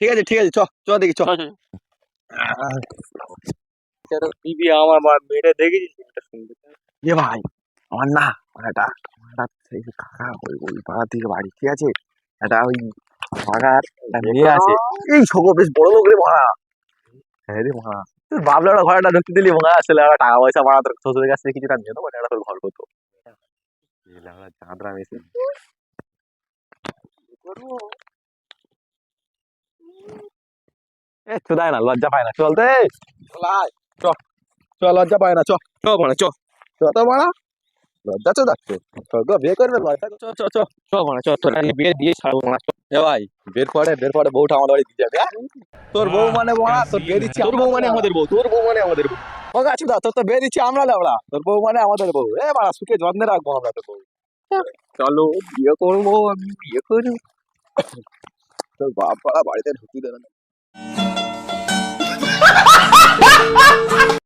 ঠিক আছে চ চ দেখি চ। টিভি আমার মেয়েটা দেখেছিস শুনতে এ ভাই আমার না একটা সেই কাকা ওই পাড়ার দিকে বাড়ি, ঠিক আছে? একটা ওই কাকার একটা মেয়ে আছে, এই সগো বেশ বড় লোক রে মারা। হ্যাঁ রে মারা, তোর বাবলা ওরা ঘরটা ঢুকতে দিলি মারা, আসলে ওরা টাকা পয়সা মারা তোর শ্বশুরের কাছ থেকে কিছুটা নিয়ে দেবো, একটা তোর ঘর করতো। চাঁদরা মেশিন এ চোদায় না, লজ্জা পায় না, চলতে চ চ, লজ্জা পায় না, চ চ মারা, চ চ তো মারা, লজ্জা তো যাচ্ছে বিয়ে করবে লজ্জা, চ চ চ চ মারা, চ তোর বিয়ে দিয়ে ছাড়বো মারা। এ ভাই বের পরে বউটা আমার বাড়ি দিয়ে যাবে, হ্যাঁ? তোর বউ মানে মারা, তোর বিয়ে দিচ্ছি, তোর বউ মানে আমাদের বউ, তোর বউ মানে আমাদের বউ। ও গাছ দা, তোর তো বিয়ে দিচ্ছি আমরা লেবড়া, তোর বউ মানে আমাদের বউ। এ মারা সুখে যত্নে রাখবো আমরা তোর বউ। চলো বিয়ে করবো, আমি বিয়ে করবো। তোর বাপ পাড়া বাড়িতে ঢুকি দেবে না।